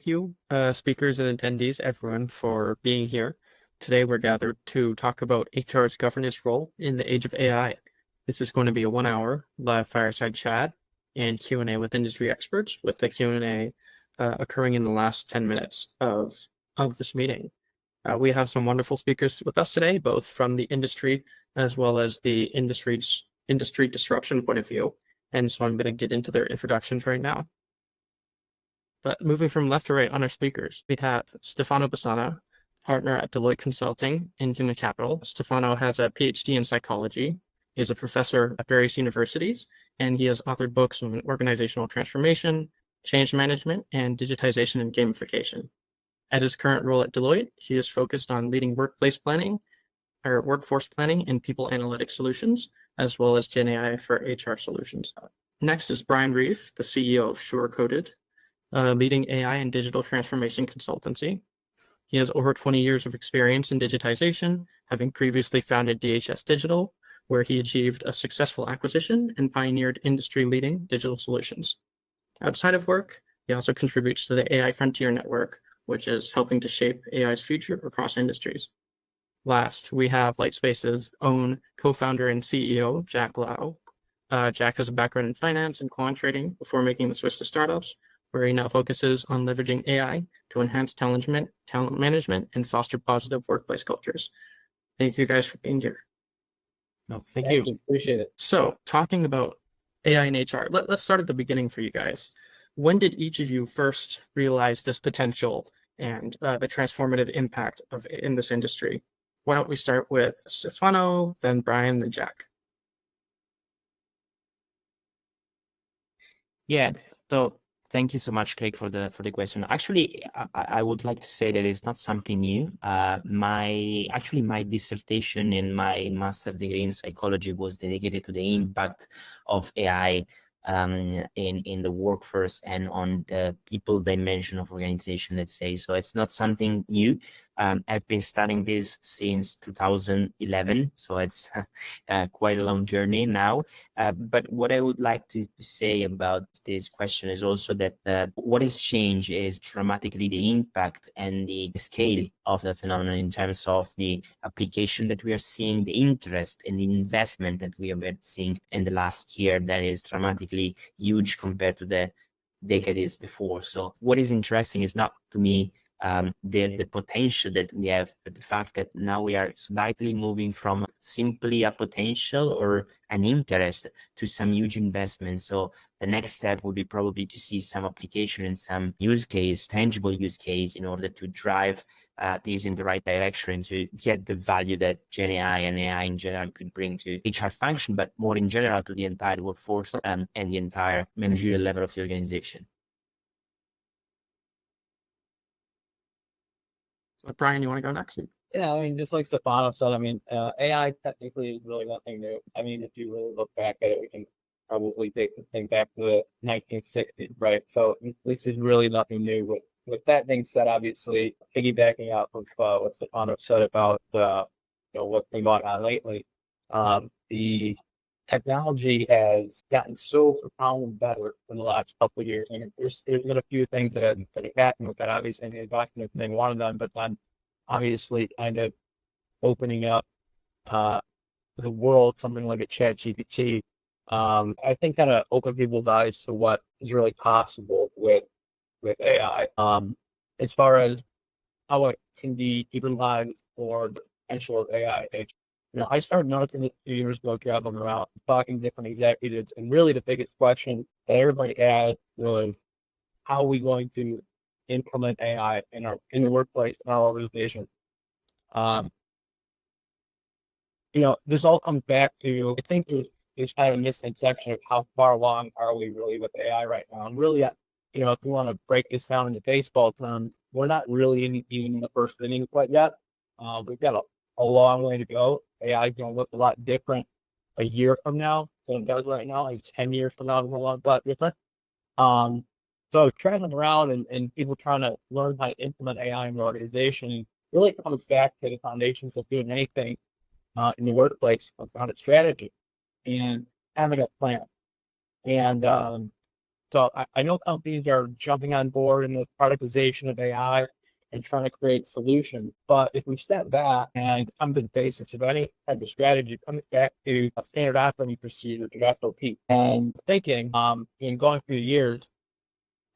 Thank you, speakers and attendees, everyone, for being here. Today, we're gathered to talk about HR's governance role in the age of AI. This is going to be a 1 hour live fireside chat and Q&A with industry experts, with the Q&A occurring in the last 10 minutes of this meeting. We have some wonderful speakers with us today, both from the industry as well as the industry disruption point of view. And so I'm going to get into their introductions right now. But moving from left to right on our speakers, we have Stefano Bassana, partner at Deloitte Consulting in Human Capital. Stefano has a PhD in psychology. He is a professor at various universities, and he has authored books on organizational transformation, change management, and digitization and gamification. At his current role at Deloitte, he is focused on leading workforce planning and people analytics solutions, as well as Gen AI for HR solutions. Next is Brian Reef, the CEO of SureCoded, leading AI and digital transformation consultancy. He has over 20 years of experience in digitization, having previously founded DHS Digital, where he achieved a successful acquisition and pioneered industry-leading digital solutions. Outside of work, he also contributes to the AI Frontier Network, which is helping to shape AI's future across industries. Last, we have Litespace's own co-founder and CEO, Jack Lau. Jack has a background in finance and quant trading before making the switch to startups, where he now focuses on leveraging AI to enhance talent management and foster positive workplace cultures. Thank you guys for being here. No, thank you. Appreciate it. So, talking about AI and HR, let's start at the beginning for you guys. When did each of you first realize this potential and the transformative impact in this industry? Why don't we start with Stefano, then Brian, then Jack? Yeah. So thank you so much, Craig, for the question. Actually, I would like to say that it's not something new. My dissertation in my master's degree in psychology was dedicated to the impact of AI in the workforce and on the people dimension of organization, let's say. So it's not something new. I've been studying this since 2011, so it's quite a long journey now. But what I would like to say about this question is also that what has changed is dramatically the impact and the scale of the phenomenon in terms of the application that we are seeing, the interest and the investment that we have been seeing in the last year that is dramatically huge compared to the decades before. So what is interesting is not, to me, the potential that we have, but the fact that now we are slightly moving from simply a potential or an interest to some huge investment. So the next step would be probably to see some application and some use case, tangible use case, in order to drive these in the right direction to get the value that Gen AI and AI in general could bring to HR function, but more in general to the entire workforce and the entire managerial level of the organization. So Brian, you want to go next? Yeah, I mean, just like Stefano said, I mean, AI technically is really nothing new. I mean, if you really look back at it, we can probably think back to the 1960s, right? So this is really nothing new. With that being said, obviously, piggybacking off of what Stefano said about what's been going on lately, the technology has gotten so profoundly better in the last couple of years. And there's been a few things that have happened with that, obviously, and the document being one of them, but then obviously kind of opening up the world, something like a ChatGPT, I think kind of opened people's eyes to what is really possible with AI. As far as how it can be utilized for the potential of AI. I started noticing it 2 years ago, traveling around, talking to different executives, and really the biggest question that everybody had was, how are we going to implement AI in the workplace, in our organization? This all comes back to, I think there's kind of a misconception of how far along are we really with AI right now. And really, if you want to break this down into baseball terms, we're not really even in the first inning quite yet. We've got a long way to go. AI is going to look a lot different a year from now than it does right now. Like 10 years from now, it's going to look a lot different. So traveling around and people trying to learn how to implement AI in your organization really comes back to the foundations of doing anything in the workplace around a strategy and having a plan. And So I know companies are jumping on board in the productization of AI and trying to create solutions. But if we step back and come to the basics of any type of strategy, coming back to a standard operating procedure, to SOP, and thinking, in going through the years,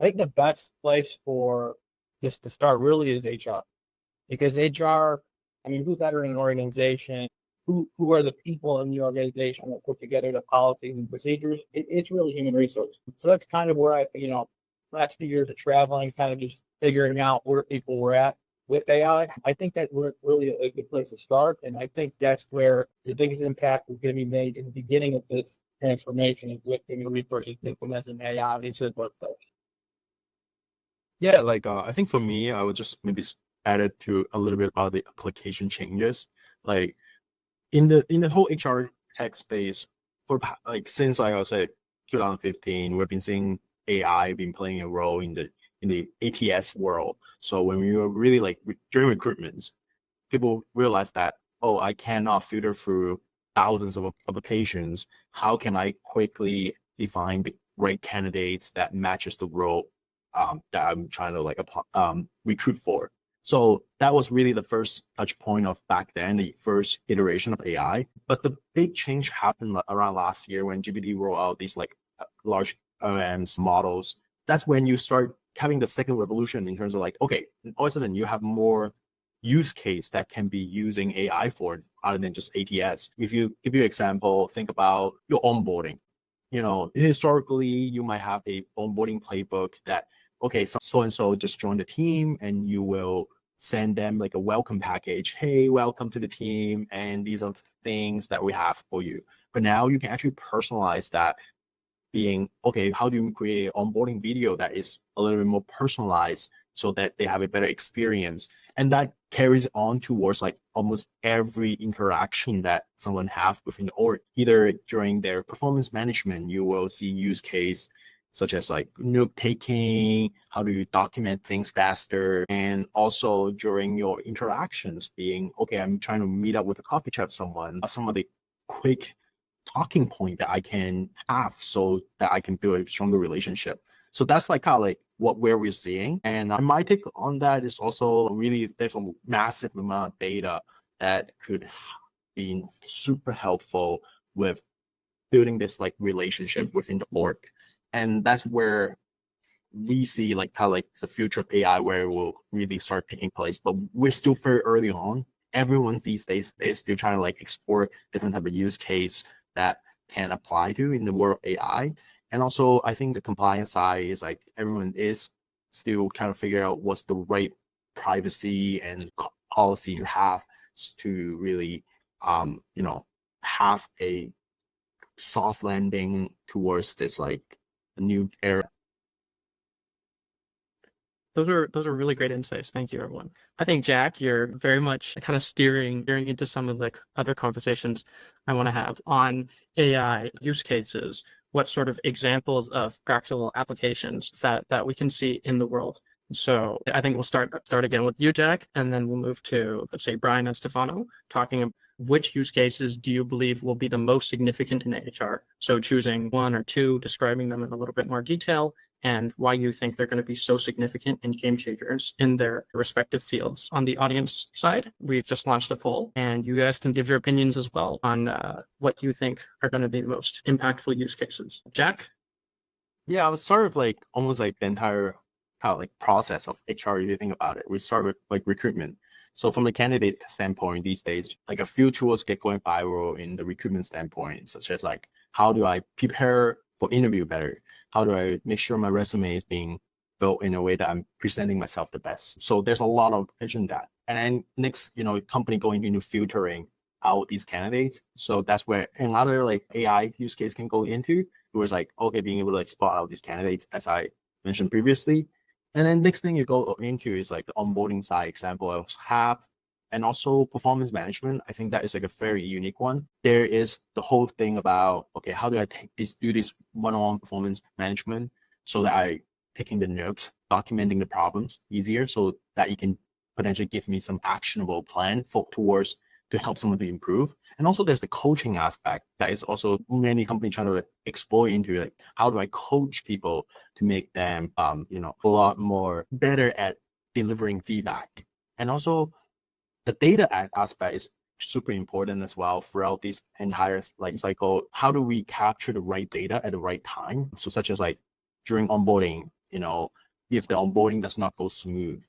I think the best place for this to start really is HR. Because HR, I mean, who's better in an organization? Who are the people in the organization that put together the policies and procedures? It's really human resources. So that's kind of where last few years of traveling, kind of just figuring out where people were at with AI. I think that's really a good place to start. And I think that's where the biggest impact is going to be made in the beginning of this transformation is with the resources implementing AI into the workplace. Yeah, I think for me, I would just maybe add it to a little bit about the application changes. Like in the whole HR tech space, since I would say 2015, we've been seeing AI been playing a role in the ATS world. So when we were really during recruitments, people realized that, oh, I cannot filter through thousands of applications. How can I quickly define the right candidates that matches the role that I'm trying to recruit for? So that was really the first touch point of back then, the first iteration of AI. But the big change happened around last year when GPT rolled out these large LLMs models. That's when you start having the second revolution in terms of okay, all of a sudden you have more use case that can be using AI for other than just ATS. If you give you an example, think about your onboarding. Historically, you might have a onboarding playbook that, okay, so and so just joined the team, and you will send them a welcome package. Hey, welcome to the team, and these are things that we have for you. But now you can actually personalize that, being, okay, how do you create an onboarding video that is a little bit more personalized so that they have a better experience? And that carries on towards almost every interaction that someone have within the org. Either during their performance management, you will see use case such as note taking, how do you document things faster, and also during your interactions, being, okay, I'm trying to meet up with a coffee chat with someone, some of the quick talking point that I can have so that I can build a stronger relationship. So that's where we're seeing. And my take on that is also really, there's a massive amount of data that could be super helpful with building this relationship within the org. And that's where we see the future of AI, where it will really start taking place. But we're still very early on. Everyone these days is still trying to explore different type of use case that can apply to in the world of AI. And also, I think the compliance side is everyone is still trying to figure out what's the right privacy and policy to have to really, have a soft landing towards this new era. Those are really great insights. Thank you, everyone. I think, Jack, you're very much kind of steering into some of the other conversations I want to have on AI use cases. What sort of examples of practical applications that we can see in the world? So I think we'll start again with you, Jack, and then we'll move to, let's say, Brian and Stefano, talking about which use cases do you believe will be the most significant in HR? So choosing one or two, describing them in a little bit more detail, and why you think they're going to be so significant and game changers in their respective fields. On the audience side, we've just launched a poll, and you guys can give your opinions as well on what you think are going to be the most impactful use cases. Jack? Yeah, I would start with almost the entire process of HR. If you think about it, we start with recruitment. So from the candidate standpoint, these days, a few tools get going viral in the recruitment standpoint, such as how do I prepare for interview better? How do I make sure my resume is being built in a way that I'm presenting myself the best? So there's a lot of vision that. And then next, company going into filtering out these candidates. So that's where another AI use case can go into. It was okay, being able to spot out these candidates, as I mentioned previously. And then next thing you go into is the onboarding side example I have, and also performance management. I think that is a very unique one. There is the whole thing about, okay, how do I do this one-on-one performance management so that I taking the notes, documenting the problems easier so that you can potentially give me some actionable plan towards to help someone to improve. And also there's the coaching aspect that is also many companies trying to explore into, like, how do I coach people to make them, a lot more better at delivering feedback. And also the data aspect is super important as well throughout this entire cycle. How do we capture the right data at the right time? So such as like during onboarding, if the onboarding does not go smooth,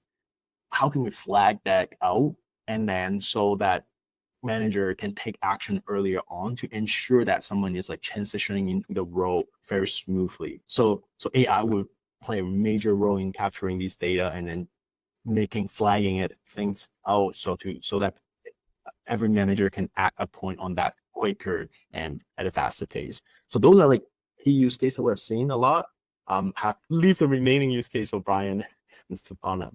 how can we flag that out? And then so that manager can take action earlier on to ensure that someone is like transitioning into the role very smoothly. So AI will play a major role in capturing these data and then flagging things out so that every manager can act upon on that quicker and at a faster pace. So those are like key use cases that we're seeing a lot. Leave the remaining use case of Brian and Stefana.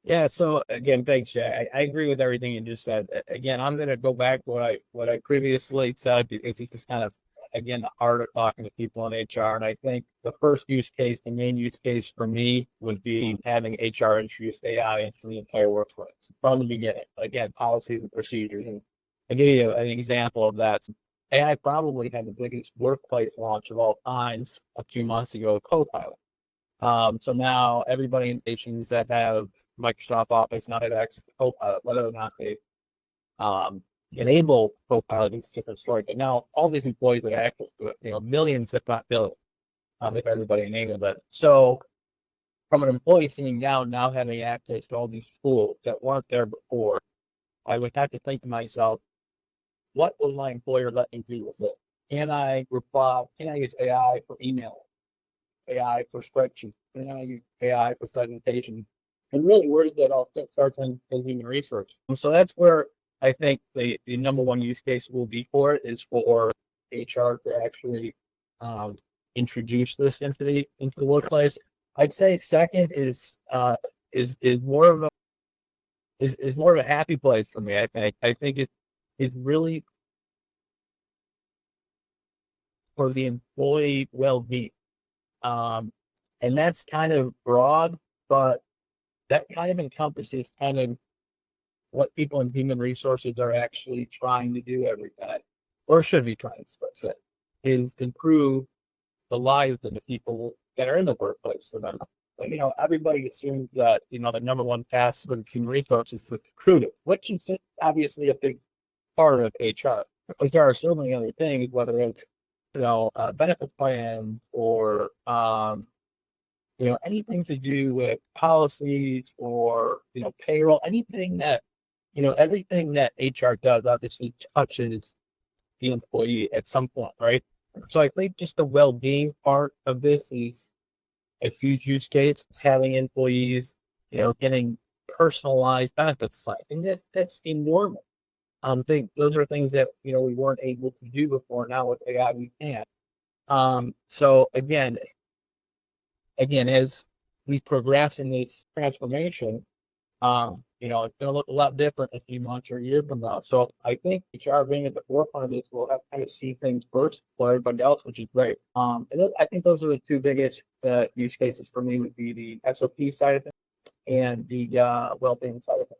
Yeah. So again, thanks, Jay. I agree with everything you just said. Again, I'm going to go back to what I previously said, because it's just kind of, again, the art of talking to people in HR. And I think the first use case, the main use case for me would be having HR introduce AI into the entire workplace from the beginning. Again, policies and procedures. And I'll give you an example of that. AI probably had the biggest workplace launch of all time a few months ago, Copilot. So now everybody in nations that have Microsoft Office now have access to Copilot, whether or not they enable Copilot is a different story. But now all these employees have access to it, millions, if not billions, if everybody enabled it. So from an employee sitting down now having access to all these tools that weren't there before, I would have to think to myself, what will my employer let me do with it? Can I reply? Can I use AI for email? AI for spreadsheets? Can I use AI for presentation? And really, where does that all start in human research? So that's where I think the number one use case will be for it, is for HR to actually introduce this into the workplace. I'd say second is more of a happy place for me. I think it's really for the employee well-being. And that's kind of broad, but that kind of encompasses kind of what people in human resources are actually trying to do every day, or should be trying to, is improve the lives of the people that are in the workplace for them. But, everybody assumes that, the number one task with human resources is with recruiting, which is obviously a big part of HR. But there are so many other things, whether it's, benefit plans or, anything to do with policies or, payroll, anything that, everything that HR does obviously touches the employee at some point, right? So I think just the well-being part of this is a huge use case, having employees, getting personalized benefits. I think that's enormous. I think those are things that, we weren't able to do before. Now with AI, we can. So again, as we progress in this transformation, it's going to look a lot different a few months or a year from now. So I think HR being at the forefront of this will have to kind of see things first for everybody else, which is great. And I think those are the two biggest use cases for me, would be the SOP side of it and the well-being side of it.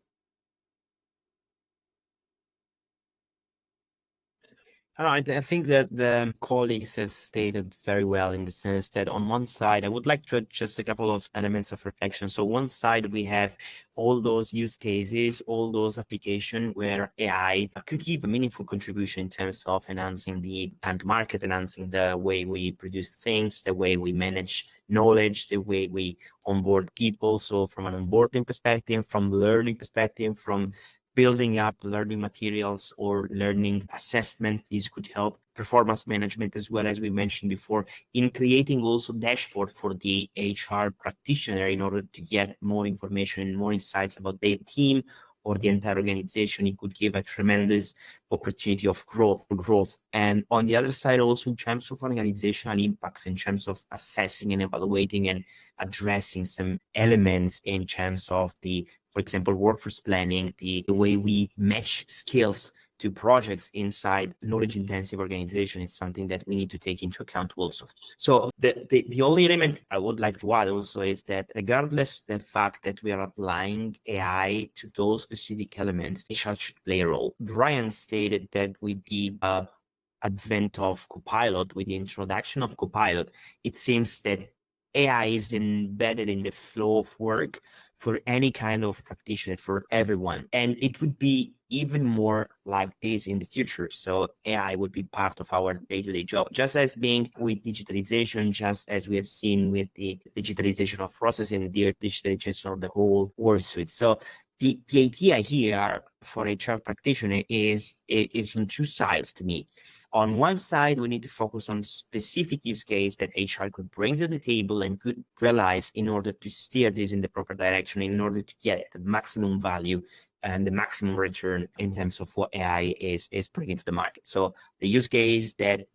I think that the colleagues has stated very well, in the sense that on one side, I would like to add just a couple of elements of reflection. So one side, we have all those use cases, all those applications where AI could give a meaningful contribution in terms of enhancing the time to market, enhancing the way we produce things, the way we manage knowledge, the way we onboard people. So from an onboarding perspective, from learning perspective, from building up learning materials or learning assessment, these could help performance management, as well as we mentioned before, in creating also dashboard for the HR practitioner in order to get more information and more insights about their team or the entire organization. It could give a tremendous opportunity of growth. And on the other side, also in terms of organizational impacts, in terms of assessing and evaluating and addressing some elements in terms of the, for example, workforce planning, the way we match skills to projects inside knowledge-intensive organization is something that we need to take into account also. So the only element I would like to add also is that regardless the fact that we are applying AI to those specific elements, HR should play a role. Brian stated that with the advent of Copilot, with the introduction of Copilot, it seems that AI is embedded in the flow of work for any kind of practitioner, for everyone. And it would be even more like this in the future. So AI would be part of our day-to-day job, just as being with digitalization, just as we have seen with the digitalization of processing, the digitalization of the whole work suite. So the idea here for HR practitioner is from two sides to me. On one side, we need to focus on specific use case that HR could bring to the table and could realize in order to steer this in the proper direction, in order to get the maximum value and the maximum return in terms of what AI is bringing to the market. So the use case that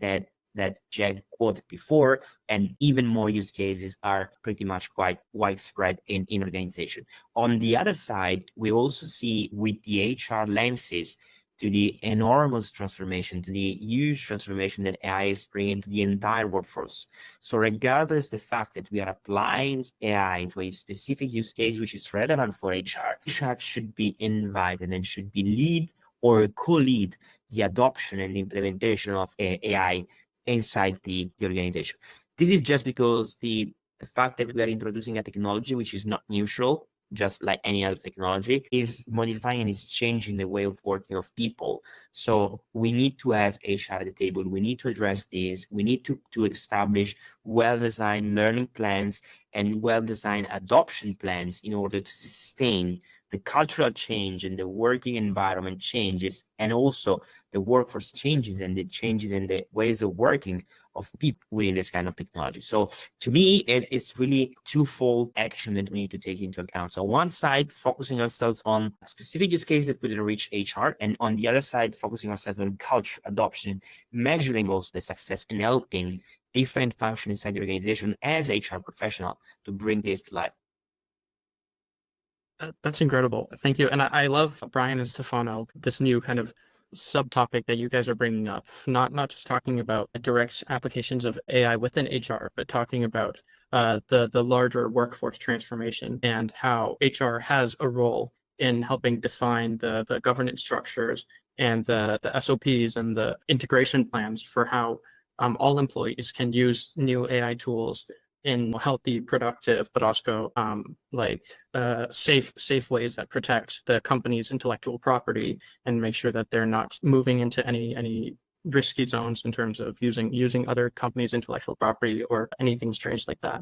Jack quoted before, and even more use cases are pretty much quite widespread in organization. On the other side, we also see with the HR lenses to the enormous transformation, to the huge transformation that AI is bringing to the entire workforce. So regardless the fact that we are applying AI to a specific use case which is relevant for HR should be invited and should be lead or co-lead the adoption and implementation of AI inside the organization. This is just because the fact that we are introducing a technology which is not neutral, just like any other technology, is modifying and is changing the way of working of people. So we need to have HR at the table. We need to address this. We need to establish well-designed learning plans and well-designed adoption plans in order to sustain the cultural change and the working environment changes, and also the workforce changes and the changes in the ways of working of people within this kind of technology. So to me, it's really twofold action that we need to take into account. So on one side, focusing ourselves on specific use cases that will enrich HR, and on the other side, focusing ourselves on culture adoption, measuring also the success and helping different functions inside the organization as HR professional to bring this to life. That's incredible. Thank you. And I love Brian and Stefano, this new kind of subtopic that you guys are bringing up, not just talking about direct applications of AI within HR, but talking about the larger workforce transformation and how HR has a role in helping define the governance structures and the SOPs and the integration plans for how all employees can use new AI tools in healthy, productive, but also safe ways that protect the company's intellectual property and make sure that they're not moving into any risky zones in terms of using other companies' intellectual property or anything strange like that.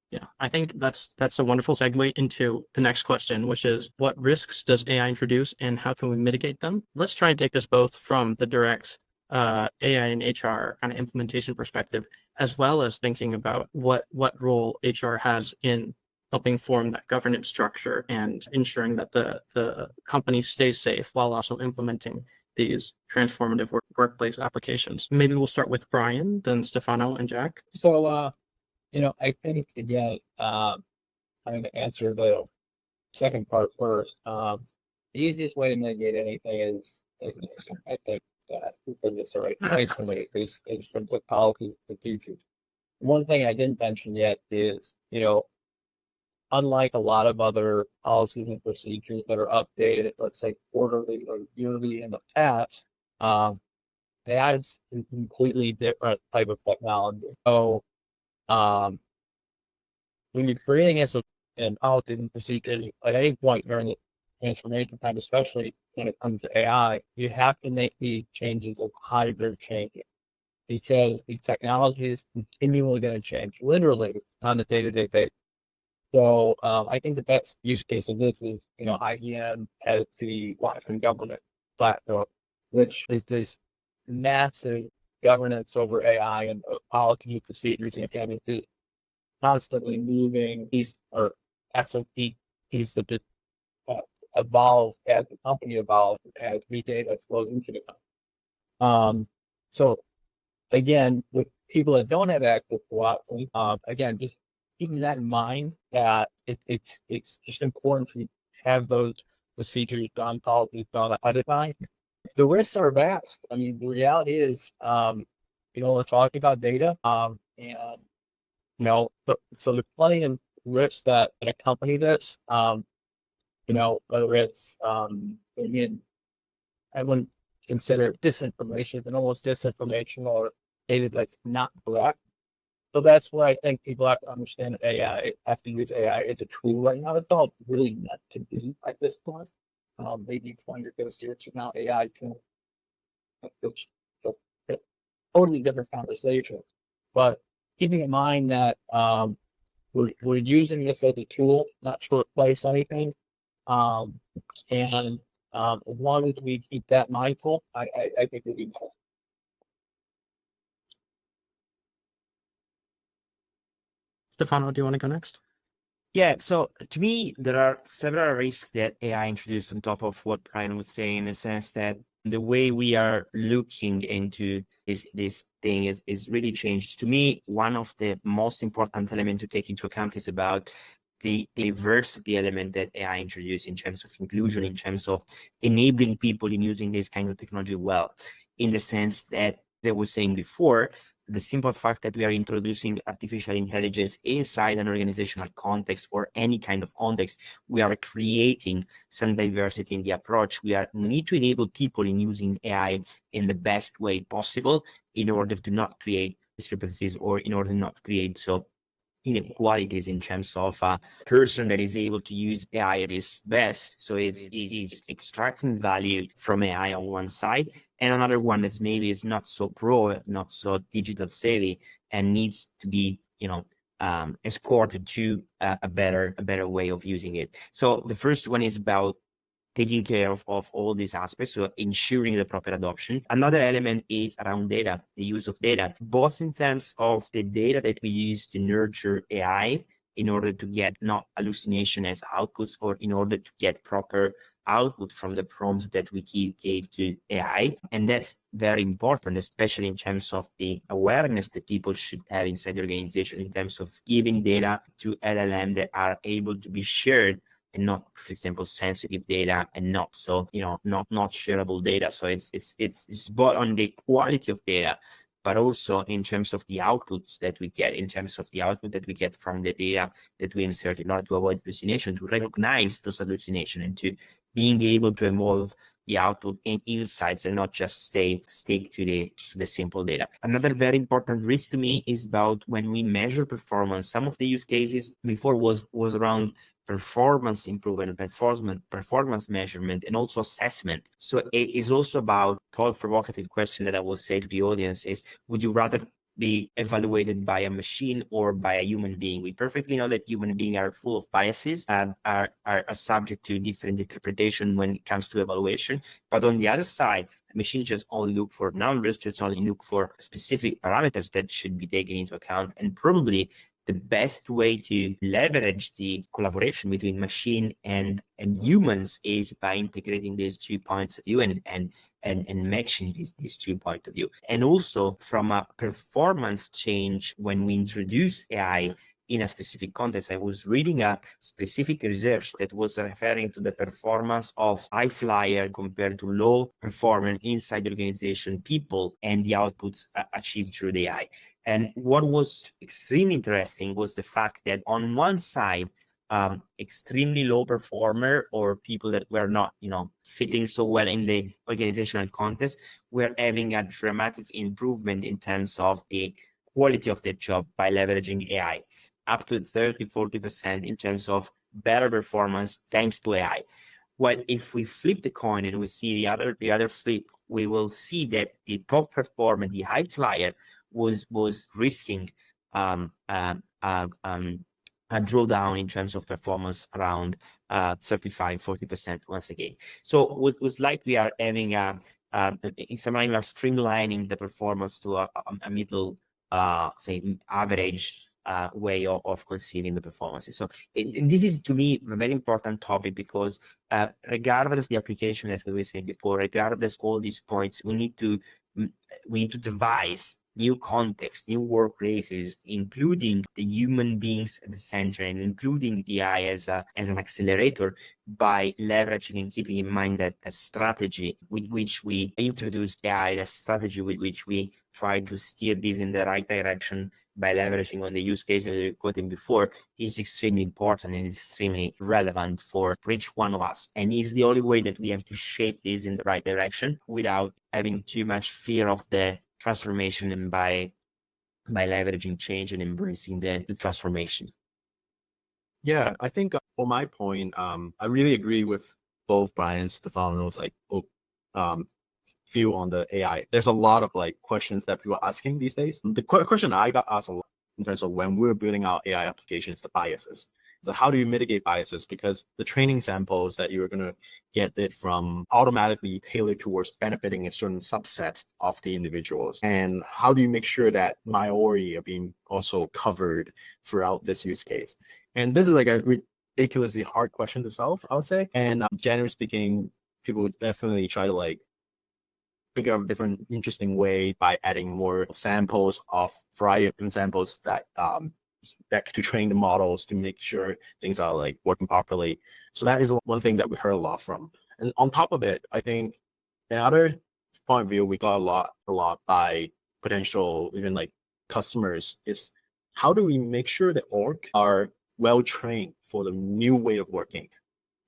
Yeah, I think that's a wonderful segue into the next question, which is what risks does AI introduce and how can we mitigate them? Let's try and take this both from the direct AI and HR kind of implementation perspective, as well as thinking about what role HR has in helping form that governance structure and ensuring that the company stays safe while also implementing these transformative workplace applications. Maybe we'll start with Brian, then Stefano and Jack. So, I think again, I'm going to answer the second part first. The easiest way to mitigate anything is, I think, because it's the right place for me, is from put policy for future. One thing I didn't mention yet is, unlike a lot of other policies and procedures that are updated, let's say quarterly or yearly in the past, AI is a completely different type of technology. So, when you're creating an policies and procedures at any point during the transformation time, especially when it comes to AI, you have to make these changes of how they're changing. Because the technology is continually going to change, literally on a day-to-day basis. So I think the best use case of this is, IBM has the Watson government platform, which is this massive governance over AI and policy procedures and having to constantly moving these or SOP piece that just evolves as the company evolves, as new data flows into the company. So again, with people that don't have access to Watson, again, just keeping that in mind that it's just important to have those procedures done, policies done ahead of time. the risks are vast. I mean, the reality is, we're talking about data, and so there's plenty of risks that accompany this. Whether it's, again, I wouldn't consider disinformation, but almost disinformation or data that's not correct. So that's why I think people have to understand AI, have to use AI as a tool right now. It's all really meant to be at this point. Maybe 20 or 30 years from now, AI can it's a totally different conversation. But keeping in mind that we're using this as a tool, not to replace anything. And as long as we keep that mindful, I think we'll be cool. Stefano, do you want to go next? Yeah, so to me, there are several risks that AI introduced on top of what Brian was saying, in the sense that the way we are looking into this thing is really changed. To me, one of the most important elements to take into account is about the diversity element that AI introduced in terms of inclusion, in terms of enabling people in using this kind of technology well, in the sense that, as I was saying before, the simple fact that we are introducing artificial intelligence inside an organizational context or any kind of context, we are creating some diversity in the approach. We need to enable people in using AI in the best way possible in order to not create discrepancies, or in order not to create inequalities in terms of a person that is able to use AI at its best. So it's extracting value from AI on one side, and another one that maybe is not so pro, not so digital savvy, and needs to be, escorted to a better way of using it. So the first one is about taking care of all these aspects, so ensuring the proper adoption. Another element is around data, the use of data, both in terms of the data that we use to nurture AI in order to get not hallucination as outputs, or in order to get proper output from the prompts that we gave to AI. And that's very important, especially in terms of the awareness that people should have inside the organization in terms of giving data to LLM that are able to be shared, and not, for example, sensitive data, and not so, not shareable data. So it's both on the quality of data, but also in terms of the outputs that we get, in terms of the output that we get from the data that we insert, in order to avoid hallucination, to recognize those hallucinations, and to being able to evolve the output in insights, and not just stick to the simple data. Another very important risk to me is about when we measure performance. Some of the use cases before was around performance improvement, performance measurement, and also assessment. So it is also about thought-provocative question that I will say to the audience is, would you rather be evaluated by a machine or by a human being? We perfectly know that human beings are full of biases and are subject to different interpretation when it comes to evaluation. But on the other side, machines just only look for numbers, just only look for specific parameters that should be taken into account. And probably the best way to leverage the collaboration between machine and humans is by integrating these 2 points of view and matching these 2 points of view. And also from a performance change, when we introduce AI in a specific context, I was reading a specific research that was referring to the performance of high flyer compared to low performance inside the organization people, and the outputs achieved through the AI. And what was extremely interesting was the fact that on one side, extremely low performer, or people that were not, fitting so well in the organizational context, were having a dramatic improvement in terms of the quality of their job by leveraging AI, up to 30-40% in terms of better performance thanks to AI. Well, if we flip the coin and we see the other flip, we will see that the top performer, the high flyer, was risking a drawdown in terms of performance around 35-40% once again. So it was like we are having in some way we are streamlining the performance to a middle, say, average way of conceiving the performances. So this is, to me, a very important topic, because regardless the application, as we were saying before, regardless all these points, we need to devise new context, new workplaces, including the human beings at the center and including the AI as an accelerator by leveraging and keeping in mind that the strategy with which we introduce AI, the strategy with which we try to steer this in the right direction by leveraging on the use cases that we quoted before is extremely important and extremely relevant for each one of us. And is the only way that we have to shape this in the right direction without having too much fear of the transformation and by leveraging change and embracing the transformation. Yeah, I think for my point, I really agree with both Brian and Stefano's view on the AI. There's a lot of like questions that people are asking these days. The question I got asked a lot in terms of when we're building our AI applications, the biases. So how do you mitigate biases? Because the training samples that you're gonna get it from automatically tailored towards benefiting a certain subset of the individuals. And how do you make sure that minority are being also covered throughout this use case? And this is like a ridiculously hard question to solve, I would say. And generally speaking, people definitely try to like figure out a different interesting way by adding more samples of variety of different samples that to train the models to make sure things are like working properly. So that is one thing that we heard a lot from. And on top of it, I think another point of view we got a lot by potential even like customers is how do we make sure the org are well trained for the new way of working?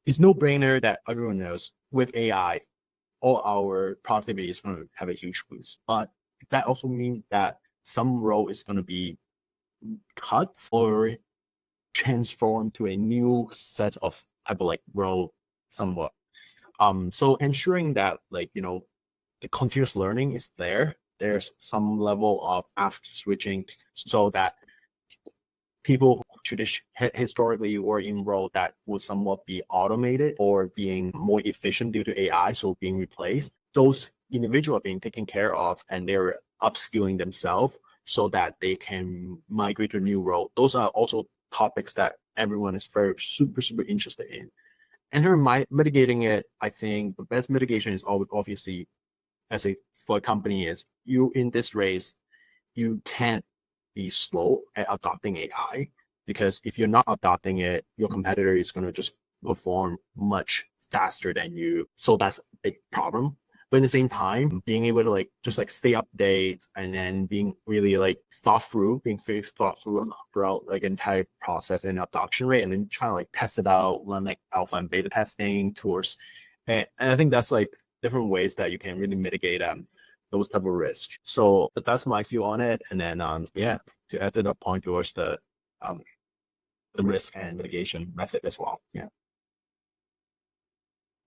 It's no brainer that everyone knows with AI, all our productivity is going to have a huge boost. But that also means that some role is going to be cut or transformed to a new set of type of like role somewhat. So ensuring that like, you know, the continuous learning is there. There's some level of after switching so that people historically were in role that would somewhat be automated or being more efficient due to AI, so being replaced. Those individuals are being taken care of and they're upskilling themselves so that they can migrate to a new role. Those are also topics that everyone is very super interested in. And here, mitigating it, I think the best mitigation is obviously for a company is you in this race, you can't be slow at adopting AI because if you're not adopting it, your competitor is going to just perform much faster than you. So that's a big problem. But at the same time, being able to like just like stay updated and then being really like being very thought through throughout like entire process and adoption rate, and then trying to like test it out, run like alpha and beta testing towards, and I think that's like different ways that you can really mitigate those type of risks. So that's my view on it. And then yeah, to add to that point towards the risk and mitigation method as well. Yeah.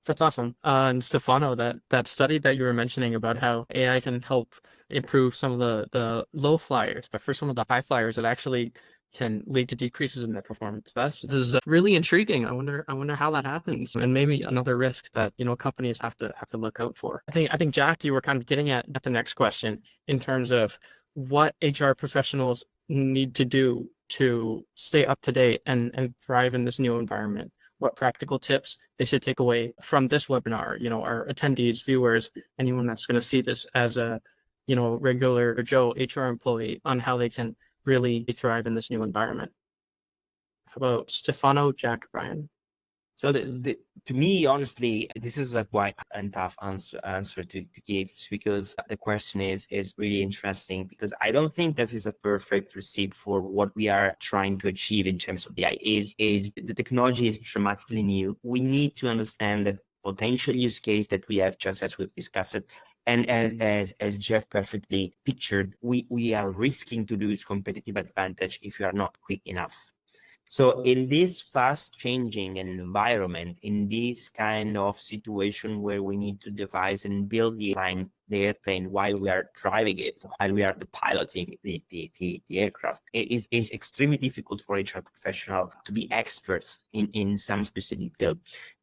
That's awesome. And Stefano, that study that you were mentioning about how AI can help improve some of the low flyers, but for some of the high flyers, it actually can lead to decreases in their performance. This is really intriguing. I wonder how that happens, and maybe another risk that companies have to look out for. I think Jack, you were kind of getting at the next question in terms of what HR professionals need to do to stay up to date and thrive in this new environment. What practical tips they should take away from this webinar, our attendees, viewers, anyone that's going to see this as a, regular Joe HR employee on how they can really thrive in this new environment. How about Stefano, Jack, Brian? So to me, honestly, this is a quite a tough answer to give because the question is really interesting because I don't think this is a perfect receipt for what we are trying to achieve in terms of the AI. Is the technology is dramatically new. We need to understand the potential use case that we have just as we've discussed it. And as Jeff perfectly pictured, we are risking to lose competitive advantage if we are not quick enough. So in this fast changing environment, in this kind of situation where we need to devise and build the airplane while we are driving it, while we are piloting the aircraft, it is extremely difficult for HR professional to be experts in some specific field.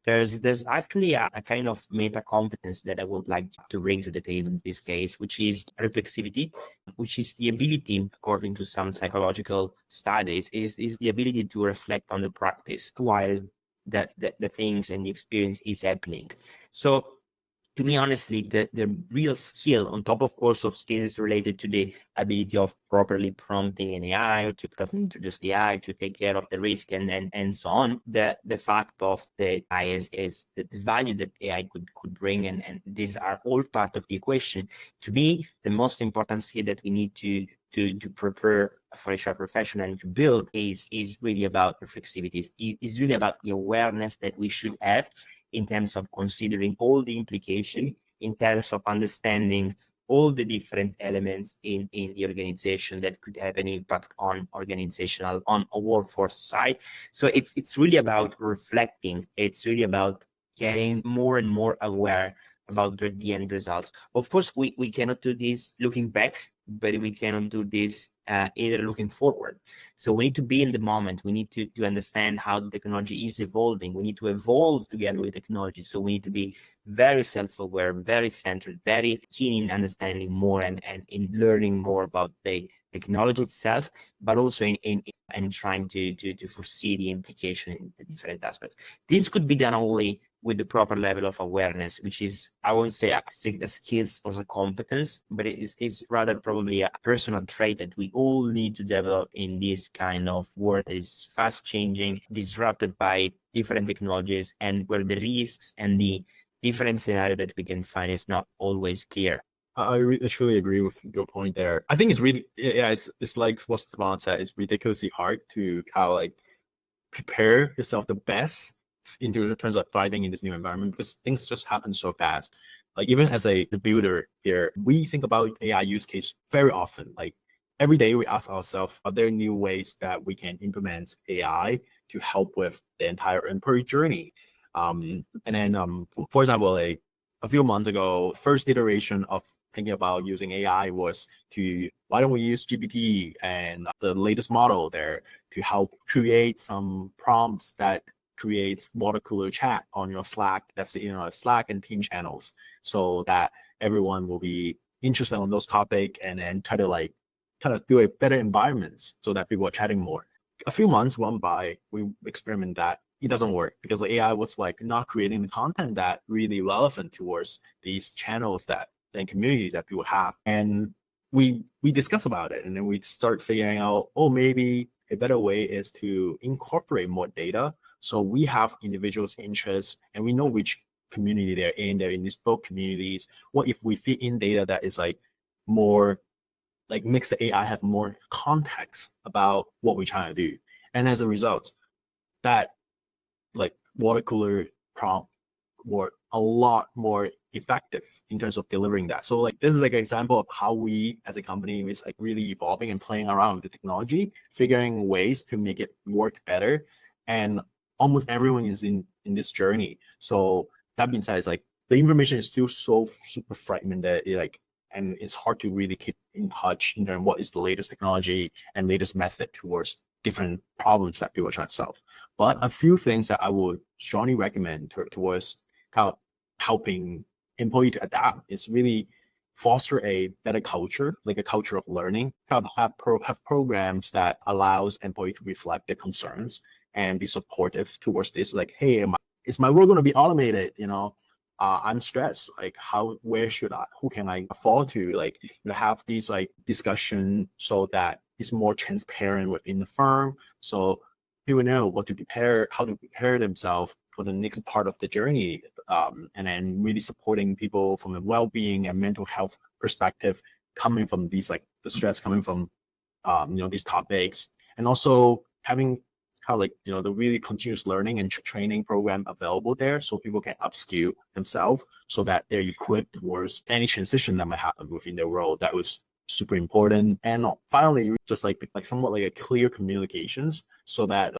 There's actually a kind of meta competence that I would like to bring to the table in this case, which is reflexivity, which is the ability, according to some psychological studies, is the ability to reflect on the practice while the things and the experience is happening. So to me, honestly, the real skill, on top, of course, of skills related to the ability of properly prompting an AI, to introduce the AI, to take care of the risk, and so on. The fact of the AI is the value that AI could bring, and these are all part of the equation. To me, the most important skill that we need to prepare for HR professional and to build is really about reflexivity. Is really about the awareness that we should have in terms of considering all the implication, in terms of understanding all the different elements in the organization that could have an impact on organizational, on a workforce side. So it's really about reflecting. It's really about getting more and more aware about the end results. Of course, we cannot do this looking back, but we cannot do this either looking forward. So we need to be in the moment. We need to understand how the technology is evolving. We need to evolve together with technology. So we need to be very self-aware, very centered, very keen in understanding more and in learning more about the technology itself, but also in trying to foresee the implication in the different aspects. This could be done only with the proper level of awareness, which is, I won't say a skills or a competence, but it's rather probably a personal trait that we all need to develop in this kind of world that is fast changing, disrupted by different technologies, and where the risks and the different scenario that we can find is not always clear. I truly agree with your point there. I think it's really, yeah, it's like what Stefan said, it's ridiculously hard to kind of like prepare yourself the best into terms of thriving in this new environment, because things just happen so fast. Like even as the builder here, we think about AI use case very often. Like every day we ask ourselves, are there new ways that we can implement AI to help with the entire employee journey? And then for example, like a few months ago, first iteration of thinking about using AI was to, why don't we use GPT and the latest model there to help create some prompts that creates water cooler chat on your Slack, that's Slack and team channels, so that everyone will be interested on those topics, and then try to do a better environment so that people are chatting more. A few months went by, we experiment that. It doesn't work because the AI was like not creating the content that really relevant towards these channels that and communities that people have. And we discuss about it, and then we start figuring out, oh, maybe a better way is to incorporate more data. So we have individuals' interests, and we know which community they're in. They're in these both communities. What if we fit in data that is like more, like makes the AI have more context about what we're trying to do? And as a result, that like water cooler prompt were a lot more effective in terms of delivering that. So like this is like an example of how we as a company is like really evolving and playing around with the technology, figuring ways to make it work better. And almost everyone is in this journey. So that being said, it's like the information is still so super fragmented, and it's hard to really keep in touch in terms of what is the latest technology and latest method towards different problems that people are trying to solve. But a few things that I would strongly recommend towards kind of helping employee to adapt is really foster a better culture, like a culture of learning. Kind of have programs that allows employee to reflect their concerns and be supportive towards this. Like, hey, is my work going to be automated? I'm stressed. Like, who can I fall to? Like, have these like discussion so that it's more transparent within the firm. So people know how to prepare themselves for the next part of the journey, and then really supporting people from a well-being and mental health perspective, coming from these like the stress coming from these topics, and also having kind of like the really continuous learning and training program available there, so people can upskill themselves so that they're equipped towards any transition that might happen within their role. That was super important. And finally, just like somewhat like a clear communications, so that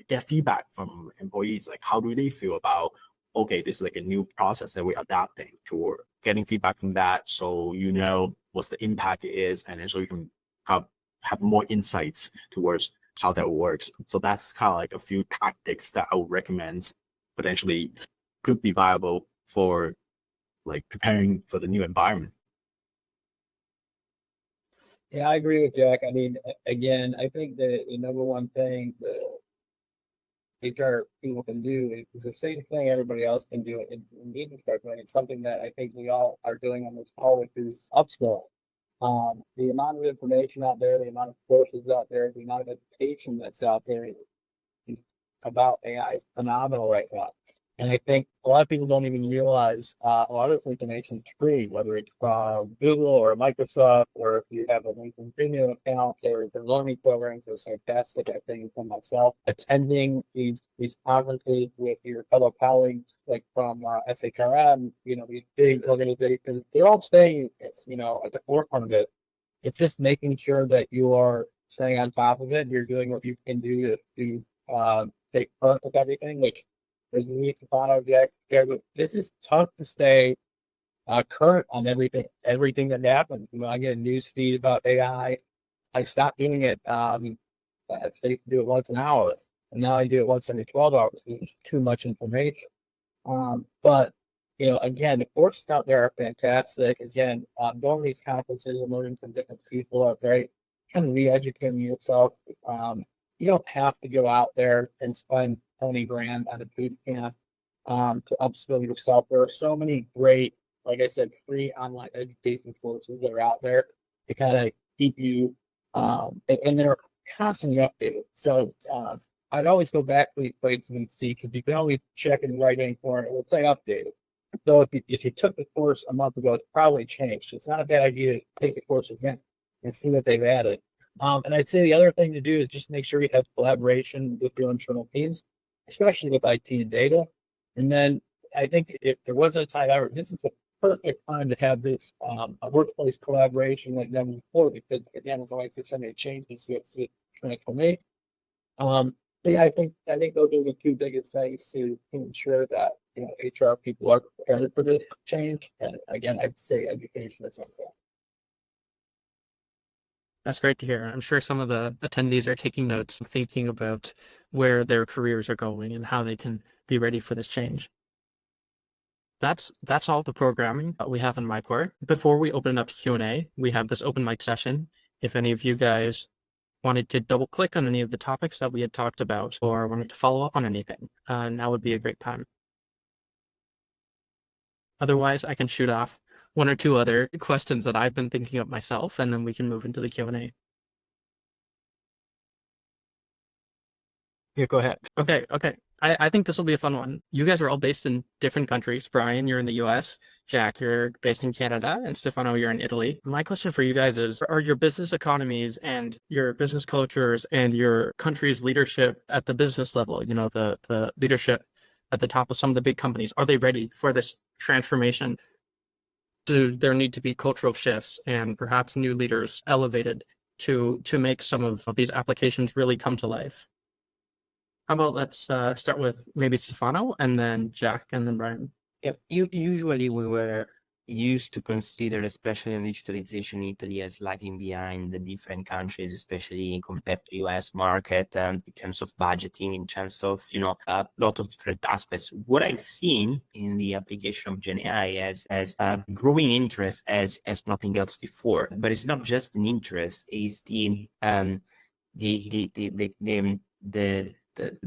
get feedback from employees, like how do they feel about, okay, this is like a new process that we're adapting to, or getting feedback from that, so what's the impact is, and then so you can have more insights towards how that works. So that's kind of like a few tactics that I would recommend potentially could be viable for like preparing for the new environment. Yeah, I agree with Jack. I mean, again, I think the number one thing HR people can do is the same thing everybody else can do in meeting scheduling. It's something that I think we all are doing on this call, which is upskill. The amount of information out there, the amount of courses out there, the amount of education that's out there about AI is phenomenal right now. And I think a lot of people don't even realize a lot of information is free, whether it's from Google or Microsoft, or if you have a LinkedIn Premium account, or the learning programs are fantastic. I think for myself, attending these conferences with your fellow colleagues, like from SHRM, these big organizations, they're all saying it's, at the forefront of it. It's just making sure that you are staying on top of it. You're doing what you can do to take part with everything, which there's need to follow the but this is tough to stay current on everything that happens. I get a news feed about AI. I stopped doing it. I used to do it once an hour, and now I do it once every 12 hours. It's too much information. But again, the courses out there are fantastic. Again, going to these conferences and learning from different people are great. Kind of re-educating yourself. You don't have to go out there and spend 20 grand on a boot camp to upskill yourself. There are so many great, like I said, free online education courses that are out there to kind of keep you, and they're constantly updated. So I'd always go back to these places and see, because you can always check in the right-hand corner. It will say updated. So if you took the course a month ago, it's probably changed. It's not a bad idea to take the course again and see what they've added. And I'd say the other thing to do is just make sure you have collaboration with your internal teams, especially with IT and data. And then I think if there was a time ever, this is the perfect time to have this a workplace collaboration like never before, because again, it's always something that changes it's for me. But yeah, I think those are the two biggest things to ensure that HR people are prepared for this change. And again, I'd say education is something. That's great to hear. I'm sure some of the attendees are taking notes and thinking about where their careers are going and how they can be ready for this change. That's all the programming that we have in my part. Before we open it up to Q&A, we have this open mic session. If any of you guys wanted to double click on any of the topics that we had talked about or wanted to follow up on anything, now would be a great time. Otherwise, I can shoot off one or two other questions that I've been thinking of myself, and then we can move into the Q&A. Yeah, go ahead. Okay. I think this will be a fun one. You guys are all based in different countries. Brian, you're in the US. Jack, you're based in Canada. And Stefano, you're in Italy. My question for you guys is, are your business economies and your business cultures and your country's leadership at the business level, the leadership at the top of some of the big companies, are they ready for this transformation? Do there need to be cultural shifts and perhaps new leaders elevated to make some of these applications really come to life? How about let's start with maybe Stefano and then Jack and then Brian. Yeah, usually we were used to consider, especially in digitalization, Italy as lagging behind the different countries, especially compared to US market, in terms of budgeting, in terms of, a lot of different aspects. What I've seen in the application of Gen AI as a growing interest as nothing else before, but it's not just an interest, it's the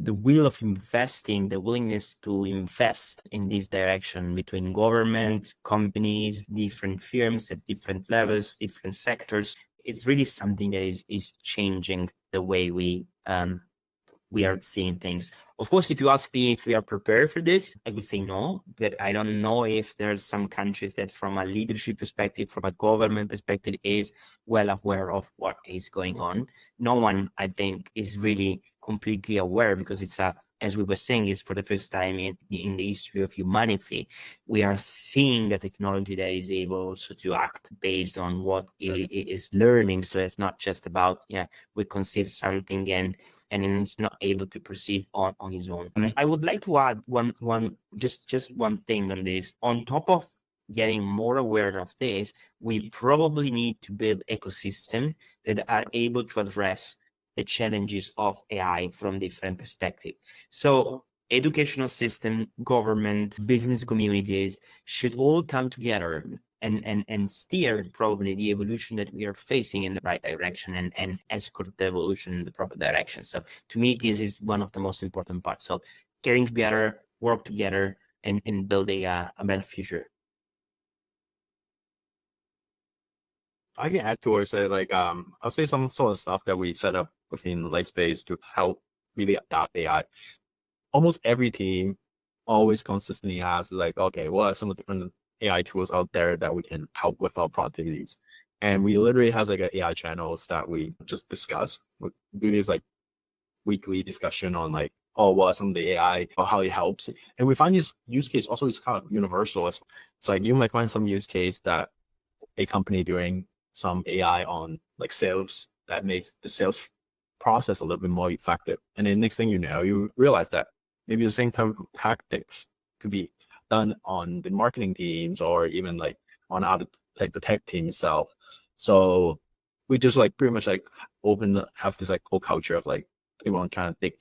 will of investing, the willingness to invest in this direction between government, companies, different firms at different levels, different sectors. It's really something that is changing the way we are seeing things. Of course, if you ask me if we are prepared for this, I would say no, but I don't know if there's some countries that from a leadership perspective, from a government perspective, is well aware of what is going on. No one, I think, is really completely aware, because it's as we were saying, is for the first time in the history of humanity, we are seeing a technology that is able also to act based on what it is learning. So it's not just about, we conceive something and it's not able to proceed on its own. I would like to add just one thing on this. On top of getting more aware of this, we probably need to build ecosystems that are able to address the challenges of AI from different perspectives. So educational system, government, business communities should all come together and steer probably the evolution that we are facing in the right direction and escort the evolution in the proper direction. So to me, this is one of the most important parts. So getting together, work together, and build a better future. I can add towards it, like I'll say some sort of stuff that we set up within Litespace to help really adopt AI. Almost every team always consistently asks, like, okay, what are some of the different AI tools out there that we can help with our productivities? And we literally has like an AI channels that we just discuss. We do this like weekly discussion on like, oh, what are some of the AI or how it helps. And we find this use case also is kind of universal. It's like you might find some use case that a company doing some AI on like sales that makes the sales process a little bit more effective. And then next thing you know, you realize that maybe the same type of tactics could be done on the marketing teams or even like on other like the tech team itself. So we just like pretty much like have this like whole culture of like everyone trying to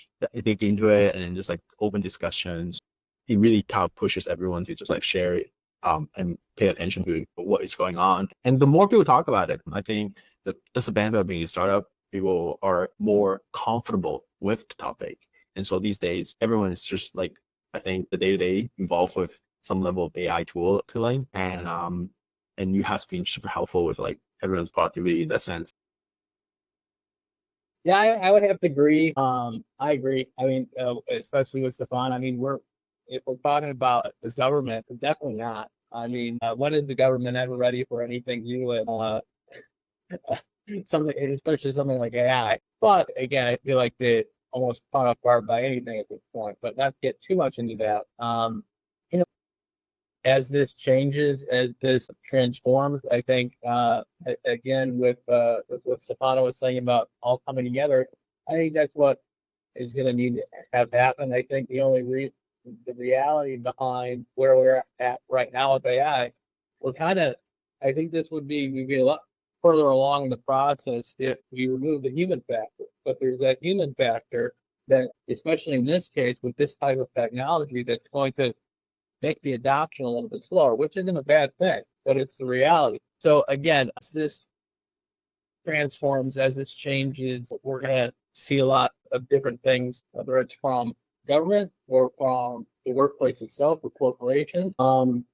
dig into it and then just like open discussions. It really kind of pushes everyone to just like share it and pay attention to what is going on. And the more people talk about it, I think that's the benefit of being a startup. People are more comfortable with the topic. And so these days, everyone is just like, I think the day-to-day involved with some level of AI tooling. And you have been super helpful with like everyone's productivity in that sense. Yeah, I would have to agree. I agree. I mean, especially with Stefan. I mean, if we're talking about the government, definitely not. I mean, when is the government ever ready for anything new and something, especially something like AI? But again, I feel like they almost caught off guard by anything at this point. But not to get too much into that. You know, as this changes, as this transforms, I think again with what Stefano was saying about all coming together, I think that's what is going to need to have happen. I think the reality behind where we're at right now with AI, we're kind of, I think we'd be a lot further along the process if we remove the human factor. But there's that human factor that, especially in this case, with this type of technology, that's going to make the adoption a little bit slower, which isn't a bad thing, but it's the reality. So again, as this transforms, as this changes, we're going to see a lot of different things, whether it's from government or from the workplace itself or corporations. And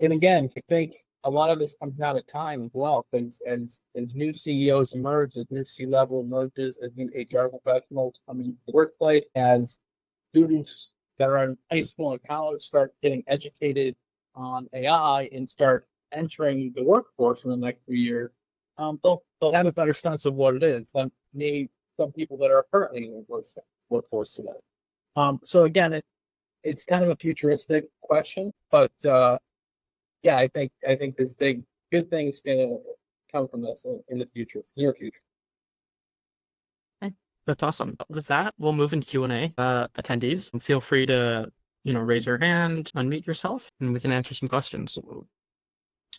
again, I think a lot of this comes down to time as well, because as new CEOs emerge, as new C-level emerges, as new HR professionals come into the workplace, as students that are in high school and college start getting educated on AI and start entering the workforce in the next few years, they'll have a better sense of what it is than some people that are currently in the workforce today. So again, it's kind of a futuristic question, but yeah, I think there's good things gonna come from this in the future, near future. That's awesome. With that, we'll move into Q&A. Attendees, feel free to, raise your hand, unmute yourself, and we can answer some questions.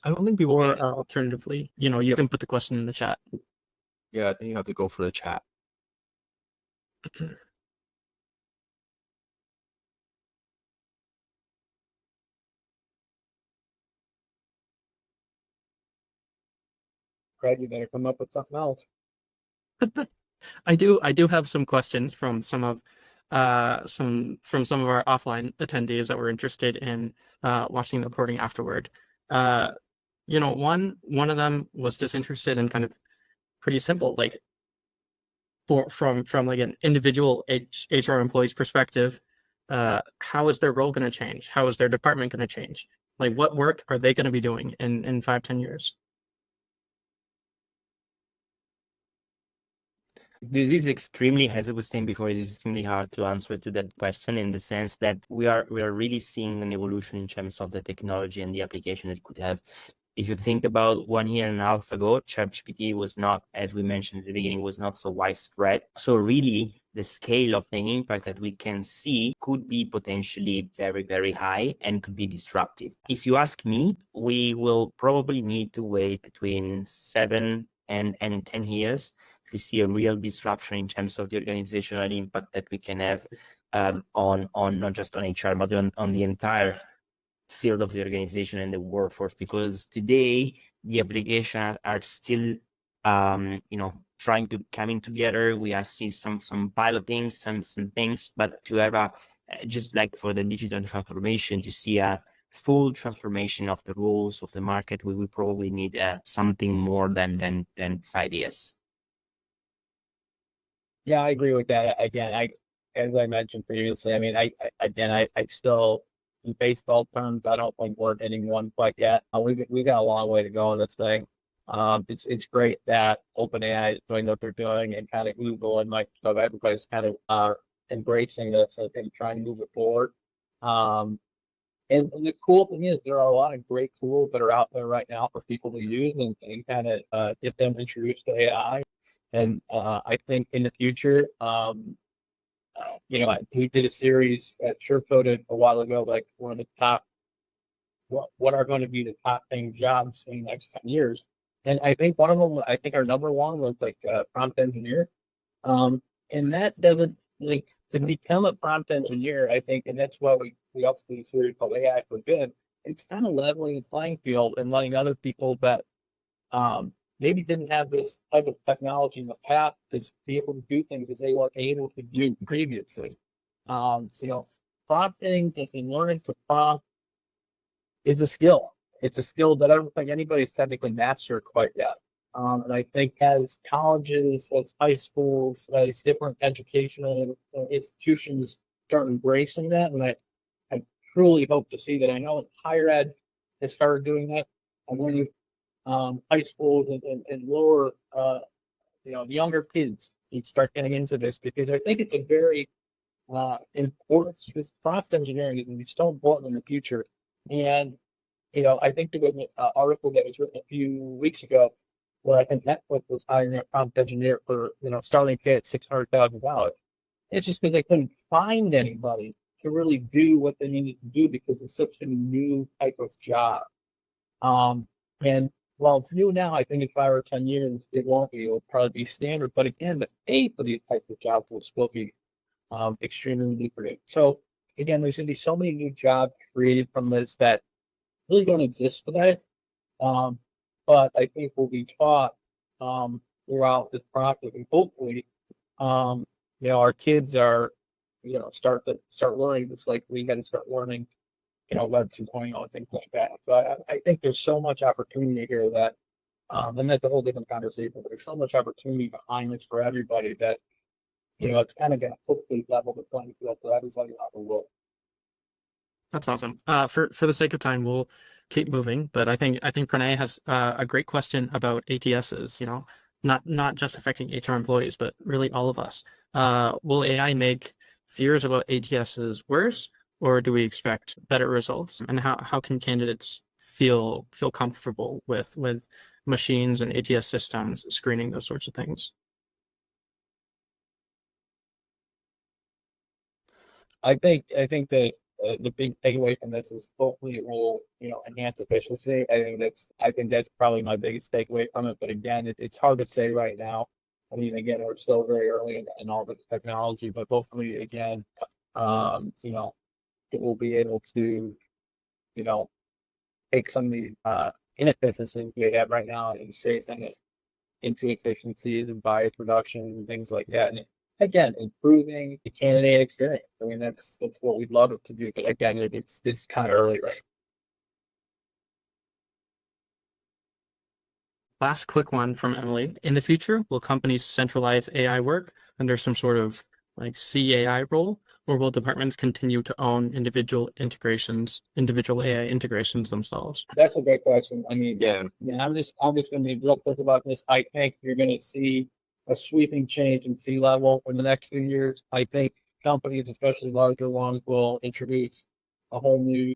I don't think people Or alternatively, you can put the question in the chat. Yeah, I think you have to go for the chat. Craig, you better come up with something else. I do have some questions from some of our offline attendees that were interested in watching the recording afterward. One of them was just interested in kind of pretty simple, like from like an individual HR employee's perspective, how is their role going to change? How is their department going to change? Like, what work are they going to be doing in 5-10 years? This is extremely, as I was saying before, it is extremely hard to answer to that question in the sense that we are really seeing an evolution in terms of the technology and the application it could have. If you think about 1.5 years ago, ChatGPT was not, as we mentioned at the beginning, was not so widespread. So really, the scale of the impact that we can see could be potentially very, very high and could be disruptive. If you ask me, we will probably need to wait between 7 and 10 years to see a real disruption in terms of the organizational impact that we can have on not just on HR, but on the entire field of the organization and the workforce, because today the applications are still trying to coming together. We are seeing some piloting, some things, but to have a just like for the digital transformation, to see a full transformation of the rules of the market, we will probably need something more than 5 years. Yeah, I agree with that. Again, as I mentioned previously, I mean, I still, in baseball terms, I don't think we're hitting one quite yet. We got a long way to go in this thing. It's great that OpenAI is doing what they're doing, and kind of Google and Microsoft, everybody's kind of embracing this and trying to move it forward. And the cool thing is there are a lot of great tools that are out there right now for people to use and kind of get them introduced to AI. And I think in the future, we did a series at SureCoded a while ago, like one of the top, what are going to be the top paying jobs in the next 10 years. And I think one of them, I think our number one was like prompt engineer. And that doesn't, like, to become a prompt engineer, I think, and that's what we also do a series called AI for Good. It's kind of leveling the playing field and letting other people that maybe didn't have this type of technology in the past to be able to do things that they weren't able to do previously. Prompting and learning to prompt is a skill. It's a skill that I don't think anybody's technically mastered quite yet. And I think as colleges, as high schools, as different educational institutions start embracing that, and I truly hope to see that. I know higher ed has started doing that. And when high schools and lower, younger kids need to start getting into this, because I think it's a very important, because prompt engineering is going to be so important in the future. And I think there was an article that was written a few weeks ago where I think Netflix was hiring a prompt engineer for, starting pay at $600,000. It's just because they couldn't find anybody to really do what they needed to do, because it's such a new type of job. And while it's new now, I think in 5 or 10 years, it won't be. It'll probably be standard. But again, the pay for these types of jobs will still be extremely lucrative. So again, there's going to be so many new jobs created from this that really don't exist today. But I think will be taught throughout this process, and hopefully, our kids are, start learning, just like we got to start learning, Web 2.0 and things like that. So I think there's so much opportunity here that, and that's a whole different conversation. But there's so much opportunity behind this for everybody that, it's kind of going to hopefully level the playing field for everybody out the world. That's awesome. For the sake of time, we'll keep moving, but I think Pranay has a great question about ATSs. Not just affecting HR employees, but really all of us. Will AI make fears about ATSs worse, or do we expect better results? And how can candidates feel comfortable with machines and ATS systems screening those sorts of things? I think that the big takeaway from this is hopefully it will, enhance efficiency. I think that's probably my biggest takeaway from it. But again, it's hard to say right now. I mean, again, we're still very early in all this technology, but hopefully, again, it will be able to, take some of the inefficiencies we have right now and save them into efficiencies and bias reduction and things like that. And again, improving the candidate experience. I mean, that's what we'd love it to do. But again, it's kind of early, right? Last quick one from Emily. In the future, will companies centralize AI work under some sort of like CAI role, or will departments continue to own individual AI integrations themselves? That's a great question. I mean, Yeah. I'm just going to be real quick about this. I think you're going to see a sweeping change in C-level in the next few years. I think companies, especially larger ones, will introduce a whole new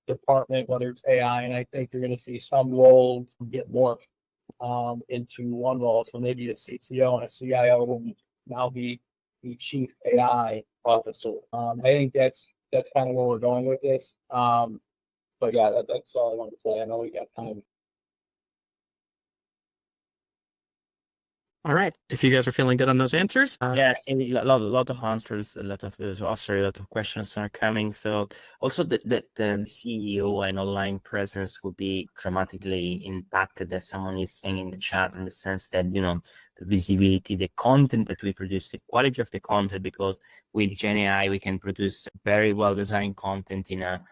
department, whether it's AI, and I think you're going to see some roles get morphed into one role. So maybe a CTO and a CIO will now be the chief AI officer. I think that's kind of where we're going with this. But yeah, that's all I want to say. I know we got time. All right. If you guys are feeling good on those answers, Yeah, and a lot of answers, a lot of sorry, a lot of questions are coming. So also the CEO and online presence will be dramatically impacted, as someone is saying in the chat, in the sense that, you know, the visibility, the content that we produce, the quality of the content, because with Gen AI we can produce very well designed content in a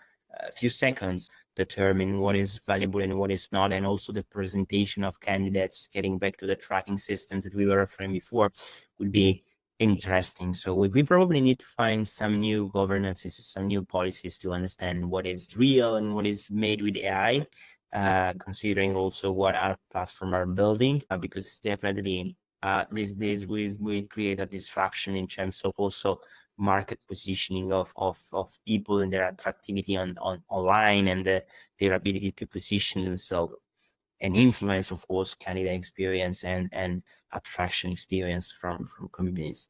few seconds, determine what is valuable and what is not, and also the presentation of candidates, getting back to the tracking systems that we were referring before, would be interesting. So we probably need to find some new governances, some new policies to understand what is real and what is made with AI, considering also what our platform are building, because it's definitely these days we create a distraction in terms of also market positioning of people and their attractivity on online, and their ability to position themselves and influence, of course, candidate experience and attraction experience from communities.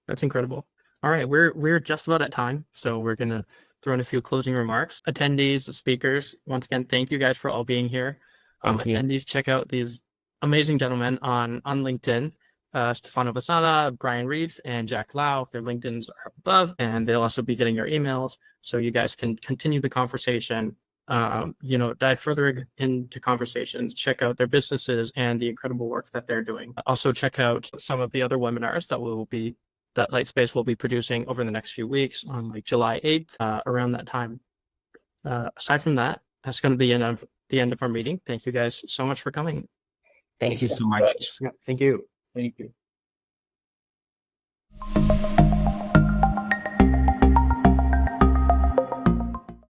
that's incredible. All right, we're just about at time, so we're gonna throw in a few closing remarks. Attendees, speakers, once again, thank you guys for all being here. Thank you. Attendees, check out these amazing gentlemen on LinkedIn. Stefano Bassana, Brian Reeves, and Jack Lau. Their LinkedIn's are above, and they'll also be getting your emails, so you guys can continue the conversation. You know, dive further into conversations, check out their businesses and the incredible work that they're doing. Also, check out some of the other webinars that Litespace will be producing over the next few weeks on like July 8th, around that time. Aside from that, that's going to be the end of our meeting. Thank you guys so much for coming. Thank you so much. Yeah, thank you. Thank you.